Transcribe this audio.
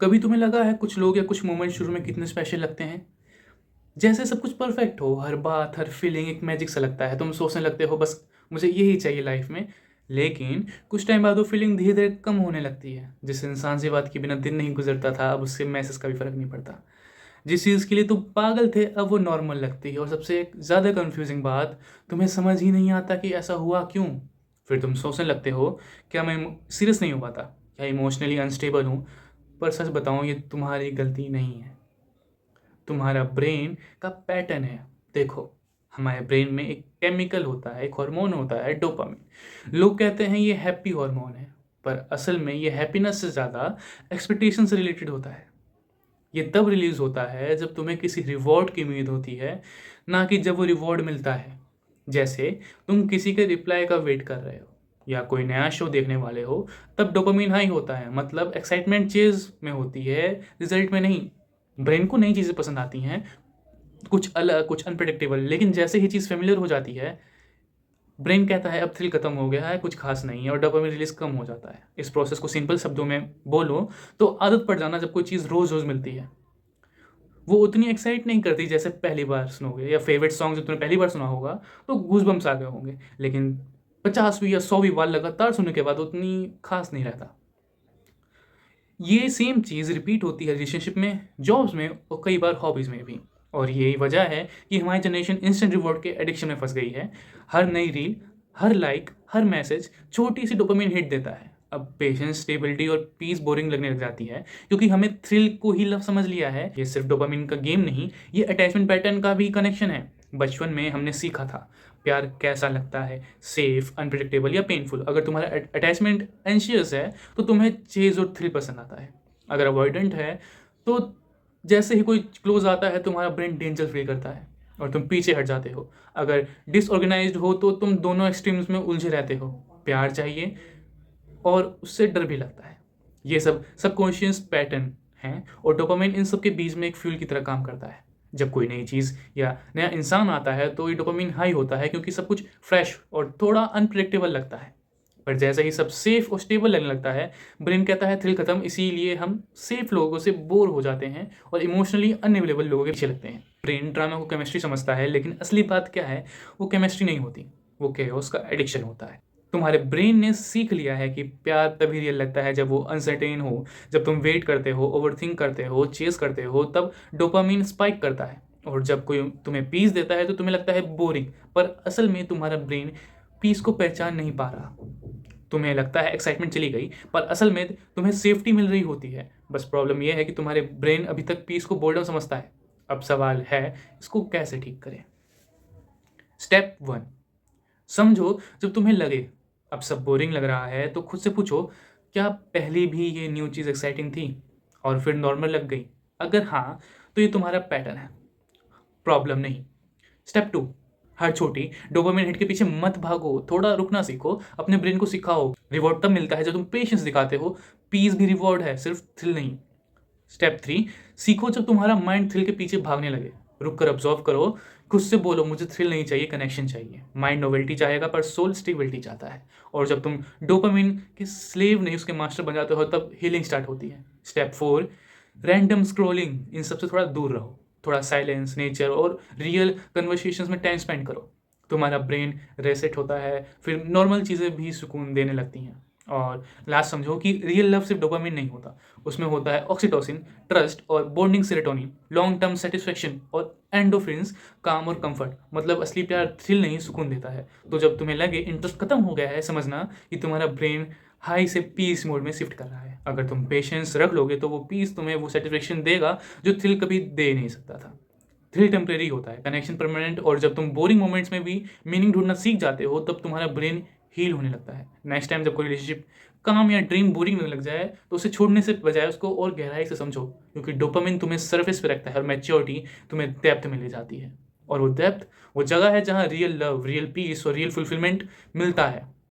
कभी तुम्हें लगा है कुछ लोग या कुछ मोमेंट शुरू में कितने स्पेशल लगते हैं, जैसे सब कुछ परफेक्ट हो, हर बात हर फीलिंग एक मैजिक सा लगता है, तुम सोचने लगते हो बस मुझे यही चाहिए लाइफ में। लेकिन कुछ टाइम बाद वो फीलिंग धीरे धीरे कम होने लगती है। जिस इंसान से बात के बिना दिन नहीं गुजरता था, अब उससे मैसेज का भी फर्क नहीं पड़ता। जिस चीज़ के लिए तुम पागल थे, अब वो नॉर्मल लगती है। और सबसे ज़्यादा कंफ्यूजिंग बात, तुम्हें समझ ही नहीं आता कि ऐसा हुआ क्यों। फिर तुम सोचने लगते हो, क्या मैं सीरियस नहीं हो पाता, क्या इमोशनली अनस्टेबल हूँ। पर सच बताऊँ, ये तुम्हारी गलती नहीं है, तुम्हारा ब्रेन का पैटर्न है। देखो, हमारे ब्रेन में एक केमिकल होता है, एक हार्मोन होता है, डोपामिन। लोग कहते हैं ये हैप्पी हार्मोन है, पर असल में ये हैप्पीनेस से ज़्यादा एक्सपेक्टेशन से रिलेटेड होता है। ये तब रिलीज होता है जब तुम्हें किसी रिवॉर्ड की उम्मीद होती है, ना कि जब वो रिवॉर्ड मिलता है। जैसे तुम किसी के रिप्लाई का वेट कर रहे हो या कोई नया शो देखने वाले हो, तब डोपामिन हाई होता है। मतलब एक्साइटमेंट चेज में होती है, रिजल्ट में नहीं। ब्रेन को नई चीज़ें पसंद आती हैं, कुछ अलग, कुछ अनप्रडिक्टेबल। लेकिन जैसे ही चीज़ फेमिलियर हो जाती है, ब्रेन कहता है अब थ्रिल खत्म हो गया है, कुछ खास नहीं है, और डोपामिन रिलीज कम हो जाता है। इस प्रोसेस को सिंपल शब्दों में बोलो तो आदत पड़ जाना। जब कोई चीज़ रोज रोज मिलती है, वो उतनी एक्साइट नहीं करती जैसे पहली बार सुनोगे। या फेवरेट सॉन्ग जब तुमने पहली बार सुना होगा तो गूज़बम्स आ गए होंगे, लेकिन 50वीं या 100वीं बार लगातार सुनने के बाद उतनी खास नहीं रहता। ये सेम चीज़ रिपीट होती है रिलेशनशिप में, जॉब्स में और कई बार हॉबीज़ में भी। और यही वजह है कि हमारी जनरेशन इंस्टेंट रिवॉर्ड के एडिक्शन में फंस गई है। हर नई रील, हर लाइक, हर मैसेज छोटी सी डोपामिन हिट देता है। अब पेशेंस, स्टेबिलिटी और पीस बोरिंग लगने लग जाती है, क्योंकि हमें थ्रिल को ही लव समझ लिया है। ये सिर्फ डोपामिन का गेम नहीं, ये अटैचमेंट पैटर्न का भी कनेक्शन है। बचपन में हमने सीखा था प्यार कैसा लगता है, सेफ, अनप्रिडिक्टेबल या पेनफुल। अगर तुम्हारा अटैचमेंट एंशियस है तो तुम्हें चेज और थ्रिल पसंद आता है। अगर अवॉइडेंट है तो जैसे ही कोई क्लोज आता है तुम्हारा ब्रेन डेंजर फील करता है और तुम पीछे हट जाते हो। अगर डिसऑर्गेनाइज्ड हो तो तुम दोनों एक्सट्रीम्स में उलझे रहते हो, प्यार चाहिए और उससे डर भी लगता है। ये सब सबकॉन्शियस पैटर्न हैं, और डोपामिन इन सब के बीच में एक फ्यूल की तरह काम करता है। जब कोई नई चीज़ या नया इंसान आता है तो ये डोपामिन हाई होता है, क्योंकि सब कुछ फ्रेश और थोड़ा अनप्रेडिक्टेबल लगता है। पर जैसे ही सब सेफ और स्टेबल लगने लगता है, ब्रेन कहता है थ्रिल खत्म। इसीलिए हम सेफ लोगों से बोर हो जाते हैं और इमोशनली अनअवेलेबल लोगों के पीछे लगते हैं। ब्रेन ड्रामा को केमिस्ट्री समझता है, लेकिन असली बात क्या है, वो केमिस्ट्री नहीं होती, वो केओस का एडिक्शन होता है। तुम्हारे ब्रेन ने सीख लिया है कि प्यार तभी रियल लगता है जब वो अनसर्टेन हो, जब तुम वेट करते हो, ओवरथिंक करते हो, चेस करते हो, तब डोपामिन स्पाइक करता है। और जब कोई तुम्हें पीस देता है तो तुम्हें लगता है बोरिंग। पर असल में तुम्हारा ब्रेन पीस को पहचान नहीं पा रहा। तुम्हें लगता है एक्साइटमेंट चली गई, पर असल में तुम्हें सेफ्टी मिल रही होती है। बस प्रॉब्लम यह है कि तुम्हारे ब्रेन अभी तक पीस को बोर्डम समझता है। अब सवाल है, इसको कैसे ठीक करें। स्टेप 1, समझो जब तुम्हें लगे अब सब बोरिंग लग रहा है तो खुद से पूछो, क्या पहले भी ये न्यू चीज़ एक्साइटिंग थी और फिर नॉर्मल लग गई। अगर हाँ, तो ये तुम्हारा पैटर्न है, प्रॉब्लम नहीं। स्टेप 2, हर छोटी डोपामिन हिट के पीछे मत भागो, थोड़ा रुकना सीखो। अपने ब्रेन को सिखाओ रिवॉर्ड तब मिलता है जब तुम पेशेंस दिखाते हो। पीस भी रिवॉर्ड है, सिर्फ थ्रिल नहीं। स्टेप 3, सीखो जब तुम्हारा माइंड थ्रिल के पीछे भागने लगे, रुक कर ऑब्जर्व करो। खुद से बोलो, मुझे थ्रिल नहीं चाहिए, कनेक्शन चाहिए। माइंड नोवेल्टी चाहेगा पर सोल स्टेबिलिटी चाहता है। और जब तुम डोपामिन के स्लेव नहीं उसके मास्टर बन जाते हो, तब हीलिंग स्टार्ट होती है। स्टेप 4, रैंडम स्क्रॉलिंग, इन सबसे थोड़ा दूर रहो। थोड़ा साइलेंस, नेचर और रियल कन्वर्सेशंस में टाइम स्पेंड करो। तुम्हारा ब्रेन रेसेट होता है, फिर नॉर्मल चीज़ें भी सुकून देने लगती हैं। और लास्ट समझो कि रियल लव सिर्फ डोपामिन नहीं होता, उसमें होता है ऑक्सीटोसिन, ट्रस्ट और bonding, serotonin, long term satisfaction और एंडोफ्रिन्स, काम और कंफर्ट। मतलब असली प्यार थ्रिल नहीं, सुकून देता है। तो जब तुम्हें लगे इंटरेस्ट खत्म हो गया है, समझना कि तुम्हारा ब्रेन हाई से पीस मोड में शिफ्ट कर रहा है। अगर तुम पेशेंस रख लोगे तो वो पीस तुम्हें वो सेटिस्फेक्शन देगा जो थ्रिल कभी दे नहीं सकता था। थ्रिल टेम्परेरी होता है, कनेक्शन परमानेंट। और जब तुम बोरिंग मोमेंट्स में भी मीनिंग ढूंढना सीख जाते हो, तब तुम्हारा ब्रेन हील होने लगता है। नेक्स्ट टाइम जब कोई रिलेशनशिप काम या ड्रीम बोरिंग लगने लग जाए, तो उसे छोड़ने से बजाय उसको और गहराई से समझो, क्योंकि डोपामिन तुम्हें सरफेस पे रखता है और मैच्योरिटी तुम्हें डेप्थ में ले जाती है। और वो डेप्थ वो जगह है जहाँ रियल लव, रियल पीस और रियल फुलफिलमेंट मिलता है।